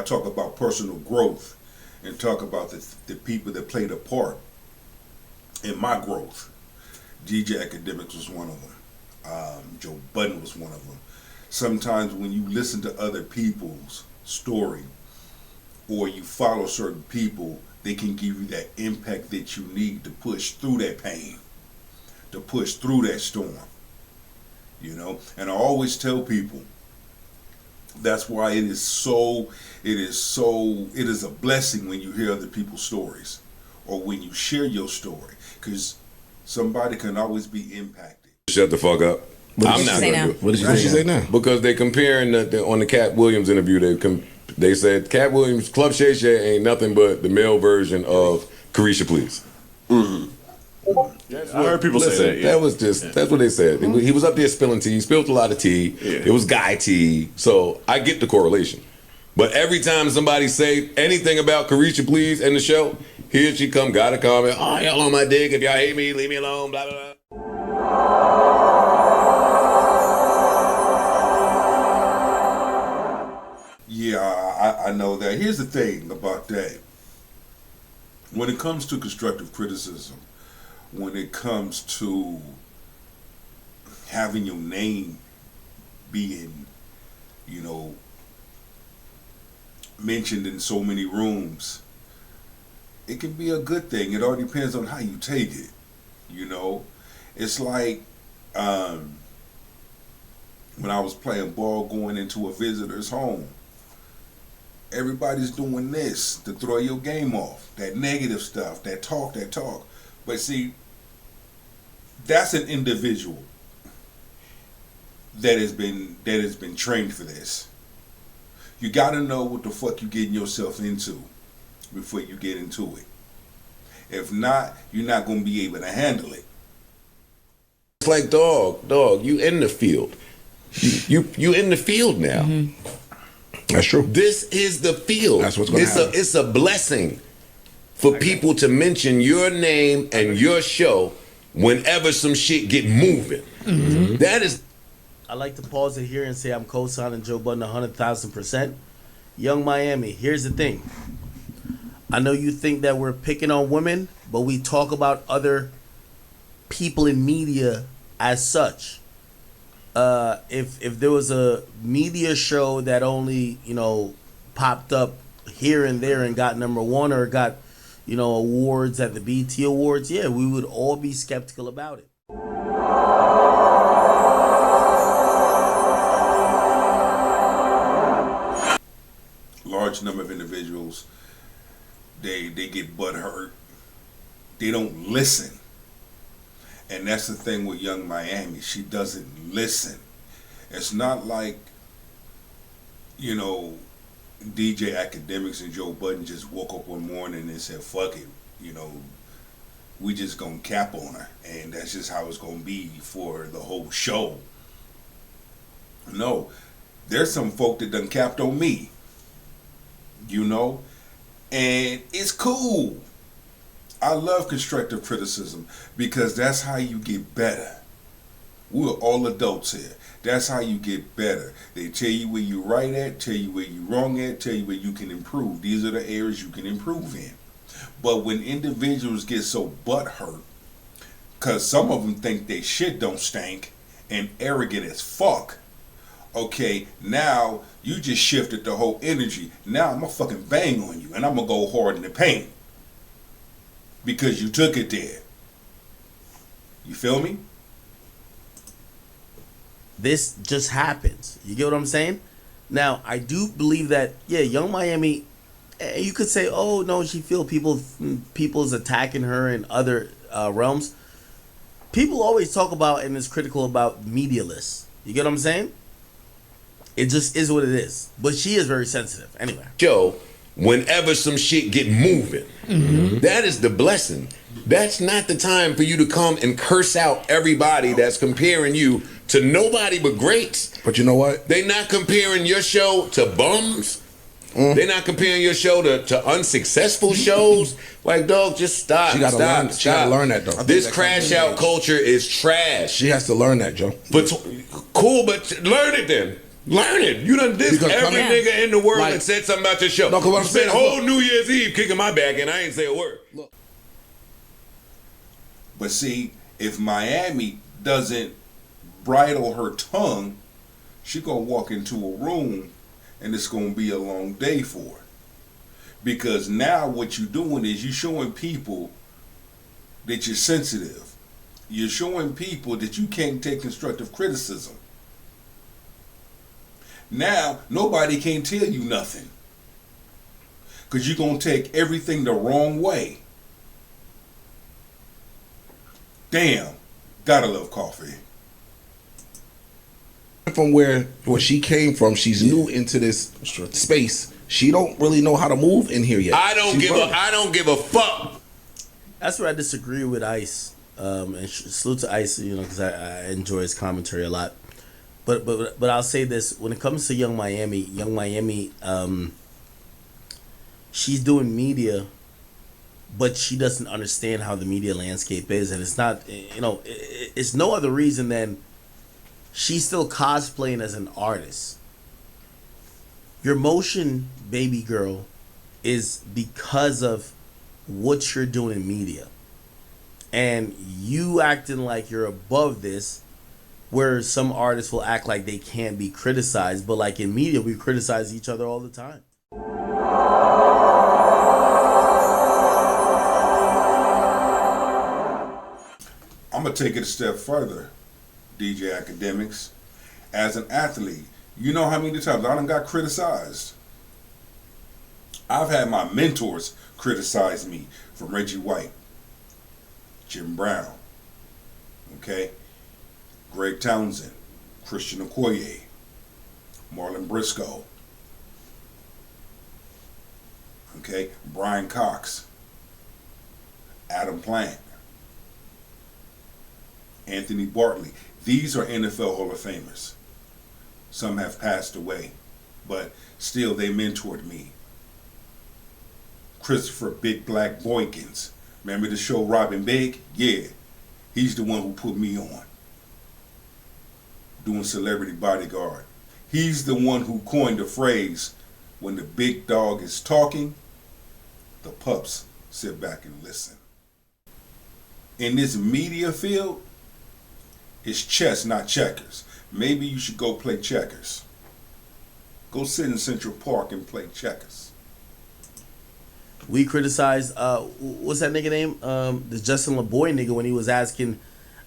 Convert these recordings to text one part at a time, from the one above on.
I talk about personal growth and talk about the people that played a part in my growth. DJ Akademiks was one of them. Joe Budden was one of them. Sometimes when you listen to other people's story or you follow certain people, they can give you that impact that you need to push through that pain, to push through that storm. You know, and I always tell people that's why it is a blessing when you hear other people's stories or when you share your story, because somebody can always be impacted. Shut the fuck up. I'm not gonna do it. What did she say now? Because they're comparing on the Cat Williams interview. They said Cat Williams, Club Shay Shay ain't nothing but the male version of Carisha, please. Mm-hmm. I heard people say that. Yeah. That was just that's what they said. He was up there spilling tea. He spilled a lot of tea. Yeah. It was guy tea. So I get the correlation. But every time somebody say anything about Carisha, please, in the show, here she come, got a comment. Oh, y'all on my dick. If y'all hate me, leave me alone. Blah blah blah. Yeah, I know that. Here's the thing about that. When it comes to constructive criticism, when it comes to having your name being, mentioned in so many rooms, it can be a good thing. It all depends on how you take it. It's like when I was playing ball going into a visitor's home. Everybody's doing this to throw your game off. That negative stuff, that talk. But see, that's an individual that has been trained for this. You gotta know what the fuck you getting yourself into before you get into it. If not, you're not gonna be able to handle it. It's like dog, you in the field. You in the field now. Mm-hmm. That's true. This is the field. That's what's going to happen. It's a blessing for people to mention your name and your show whenever some shit get moving. Mm-hmm. That is. I like to pause it here and say I'm co-signing Joe Budden 100,000%. Young Miami, here's the thing. I know you think that we're picking on women, but we talk about other people in media as such. If there was a media show that only, popped up here and there and got #1 or got, awards at the BT Awards, yeah, we would all be skeptical about it. Large number of individuals, they get butthurt. They don't listen. And that's the thing with Young Miami. She doesn't listen. It's not like, DJ Akademiks and Joe Budden just woke up one morning and said, fuck it, we just gonna cap on her. And that's just how it's gonna be for the whole show. No, there's some folk that done capped on me, and it's cool. I love constructive criticism because that's how you get better. We're all adults here. That's how you get better. They tell you where you're right at, tell you where you're wrong at, tell you where you can improve. These are the areas you can improve in. But when individuals get so butthurt, because some of them think they shit don't stink and arrogant as fuck, okay, now you just shifted the whole energy. Now I'm going to fucking bang on you and I'm going to go hard in the paint. Because you took it there. You feel me? This just happens. You get what I'm saying? Now, I do believe that, Young Miami, you could say, oh, no, she feel people's attacking her in other realms. People always talk about and is critical about medialists. You get what I'm saying? It just is what it is. But she is very sensitive. Anyway. Joe, whenever some shit get moving, that is the blessing. That's not the time for you to come and curse out everybody that's comparing you to nobody but greats. But you know what? They not comparing your show to bums. They're not comparing your show to unsuccessful shows. Like, dog, just stop. She gotta learn that, though. This crash out culture is trash. She has to learn that, Joe. But cool, but learn it then. Learn it. You done dissed Because every nigga in the world like, that said something about your show. No, 'cause what you I'm spent saying is, whole New Year's Eve kicking my back and I ain't say a word. But see, if Miami doesn't bridle her tongue, she gonna walk into a room and it's gonna be a long day for her. Because now what you're doing is you're showing people that you're sensitive. You're showing people that you can't take constructive criticism. Now, nobody can tell you nothing. Because you're going to take everything the wrong way. Damn. Gotta love coffee. From where she came from, she's new into this space. She don't really know how to move in here yet. I don't give a fuck. That's where I disagree with Ice. And salute to Ice, because I enjoy his commentary a lot. But I'll say this: when it comes to Young Miami, she's doing media, but she doesn't understand how the media landscape is, and it's not, it's no other reason than she's still cosplaying as an artist. Your motion, baby girl, is because of what you're doing in media, and you acting like you're above this. Where some artists will act like they can't be criticized, but like in media, we criticize each other all the time. I'm going to take it a step further, DJ Akademiks. As an athlete, you know how many times I done got criticized? I've had my mentors criticize me, from Reggie White, Jim Brown, okay? Greg Townsend, Christian Okoye, Marlon Briscoe, okay, Brian Cox, Adam Plant, Anthony Bartley. These are NFL Hall of Famers. Some have passed away, but still they mentored me. Christopher Big Black Boykins. Remember the show Robin Big? Yeah, he's the one who put me on. Doing Celebrity Bodyguard. He's the one who coined the phrase, when the big dog is talking, the pups sit back and listen. In this media field, it's chess, not checkers. Maybe you should go play checkers. Go sit in Central Park and play checkers. We criticized, what's that nigga name? The Justin LeBoy nigga when he was asking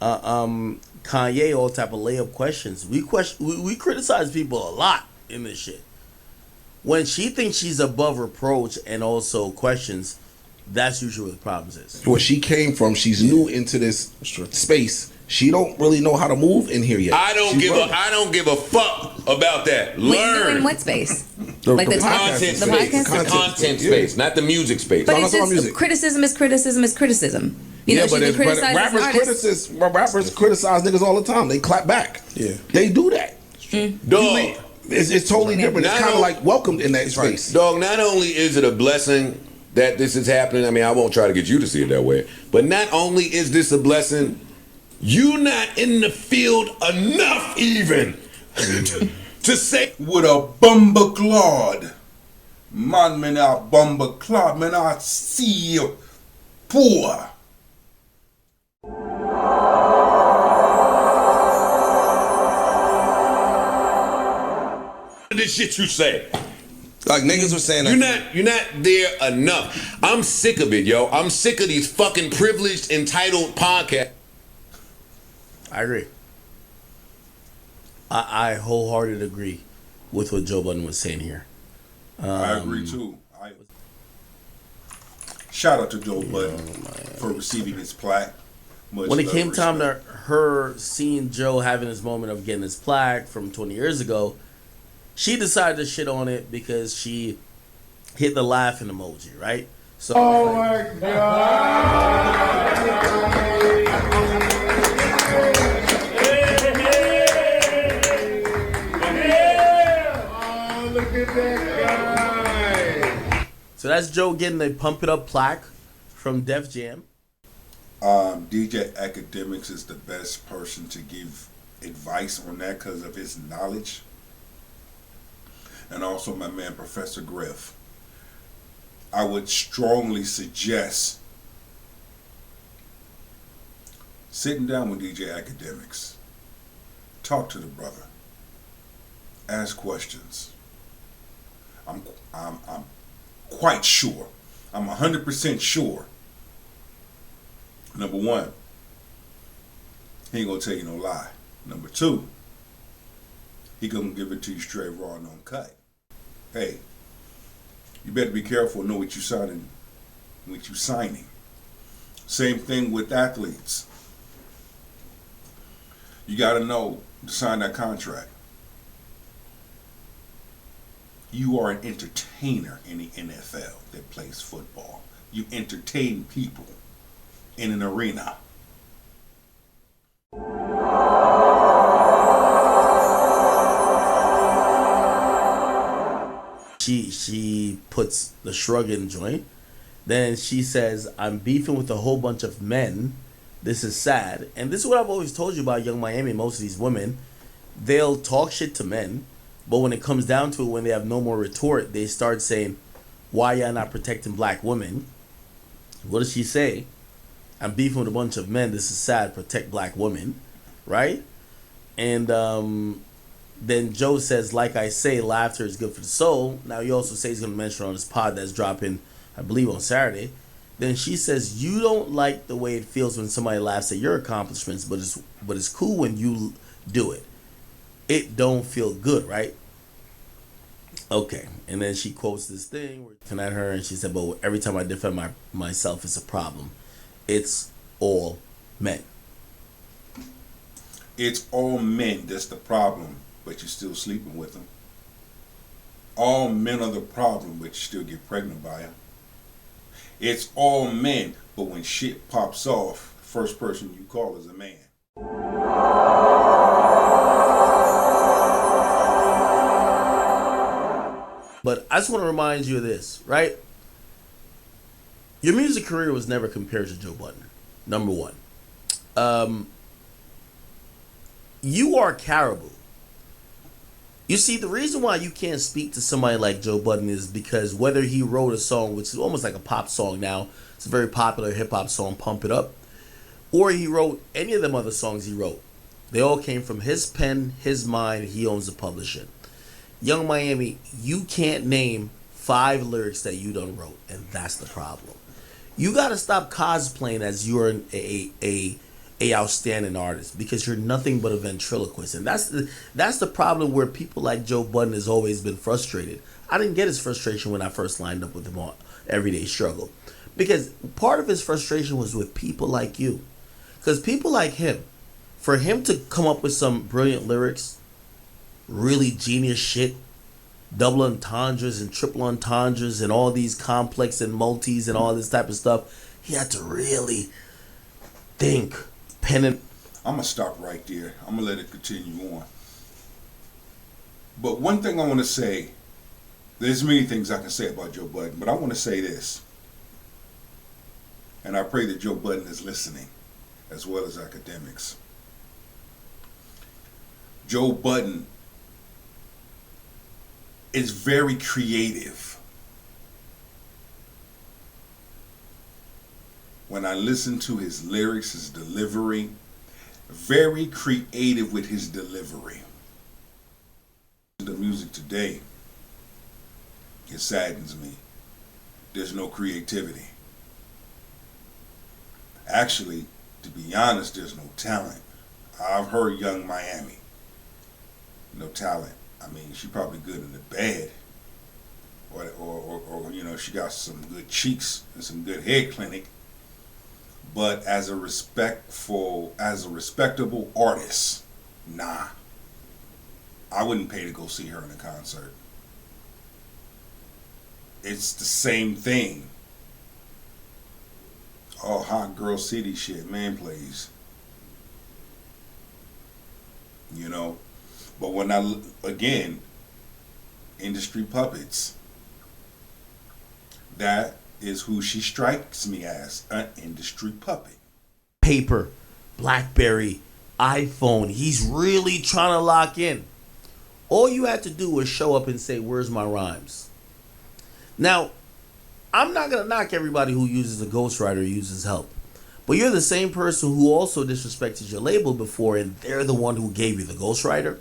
Kanye all type of layup questions. We criticize people a lot in this shit. When she thinks she's above reproach and also questions, that's usually what the problem is. Where she came from, she's new into this space. She don't really know how to move in here yet. I don't give a fuck about that. Learn. You're in what space? The content space. The content space, not the music space. But it's just criticism is criticism is criticism. Rappers criticize niggas all the time. They clap back. Yeah, they do that. Dog, it's totally different. It's kind of like welcomed in that space. Dog, not only is it a blessing that this is happening, I mean, I won't try to get you to see it that way, but not only is this a blessing, you not in the field enough even to say with a bumper clawed. Man, I bumper clawed. Man, I see you poor. this shit you say. Like niggas were saying that. You're not there enough. I'm sick of it, yo. I'm sick of these fucking privileged, entitled podcasts. I agree. I wholeheartedly agree with what Joe Budden was saying here. I agree too. Shout out to Joe Budden for receiving his plaque. When it came time to her seeing Joe having his moment of getting his plaque from 20 years ago, she decided to shit on it because she hit the laughing emoji, right? So, oh my God! Oh, look at that guy! So that's Joe getting a Pump It Up plaque from Def Jam. DJ Akademiks is the best person to give advice on that because of his knowledge. and also my man Professor Griff, I would strongly suggest sitting down with DJ Akademiks. Talk to the brother. Ask questions. I'm quite sure. I'm 100% sure. Number one, he ain't gonna tell you no lie. Number two, he gonna give it to you straight raw and uncut. Hey, you better be careful. Know what you signing. What you signing. Same thing with athletes. You got to know to sign that contract. You are an entertainer in the NFL that plays football. You entertain people in an arena. She puts the shrug in joint. Then she says, I'm beefing with a whole bunch of men. This is sad. And this is what I've always told you about Young Miami. Most of these women, they'll talk shit to men, but when it comes down to it, when they have no more retort, they start saying, why y'all not protecting black women? What does she say? I'm beefing with a bunch of men. This is sad. Protect black women. Right? And then Joe says, like I say, laughter is good for the soul. Now, he also says he's going to mention on his pod that's dropping, I believe, on Saturday. Then she says, you don't like the way it feels when somebody laughs at your accomplishments, but it's cool when you do it. It don't feel good, right? Okay. And then she quotes this thing looking at her, and she said, but every time I defend myself, it's a problem. It's all men. It's all men that's the problem, but you're still sleeping with them. All men are the problem, but you still get pregnant by them. It's all men, but when shit pops off, the first person you call is a man. But I just want to remind you of this, right? Your music career was never compared to Joe Budden, number one. You are Caribou. You see, the reason why you can't speak to somebody like Joe Budden is because whether he wrote a song, which is almost like a pop song now, it's a very popular hip-hop song, Pump It Up, or he wrote any of them other songs he wrote, they all came from his pen, his mind. He owns the publishing. Young Miami, you can't name 5 lyrics that you done wrote, and that's the problem. You got to stop cosplaying as you're a outstanding artist, because you're nothing but a ventriloquist, and that's the problem where people like Joe Budden has always been frustrated. I didn't get his frustration when I first lined up with him on Everyday Struggle, because part of his frustration was with people like you, because people like him, for him to come up with some brilliant lyrics, really genius shit, double entendres and triple entendres and all these complex and multis and all this type of stuff, he had to really think. I'm going to stop right there. I'm going to let it continue on. But one thing I want to say, there's many things I can say about Joe Budden, but I want to say this. And I pray that Joe Budden is listening, as well as Akademiks. Joe Budden is very creative. When I listen to his lyrics, his delivery, very creative with his delivery. The music today, it saddens me. There's no creativity. Actually, to be honest, there's no talent. I've heard Young Miami. No talent. I mean, she probably good in the bed. Or you know, she got some good cheeks and some good head clinic. But as a respectable artist, nah. I wouldn't pay to go see her in a concert. It's the same thing. Oh, hot girl city shit, man, please. You know? But when again, industry puppets, that is who she strikes me as, an industry puppet. Paper, BlackBerry, iPhone. He's really trying to lock in. All you had to do was show up and say, "Where's my rhymes?" Now, I'm not gonna knock everybody who uses a ghostwriter or uses help, but you're the same person who also disrespected your label before, and they're the one who gave you the ghostwriter.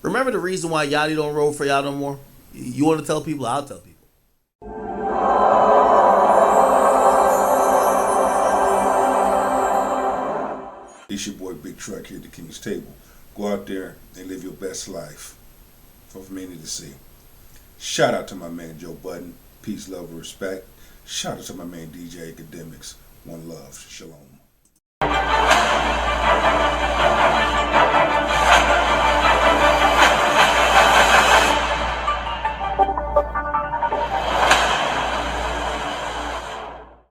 Remember the reason why Yachty don't roll for y'all no more? You want to tell people? I'll tell people. It's your boy Big Truck here at the King's Table. Go out there and live your best life for many to see. Shout out to my man Joe Budden. Peace, love, and respect. Shout out to my man DJ Akademiks. One love. Shalom.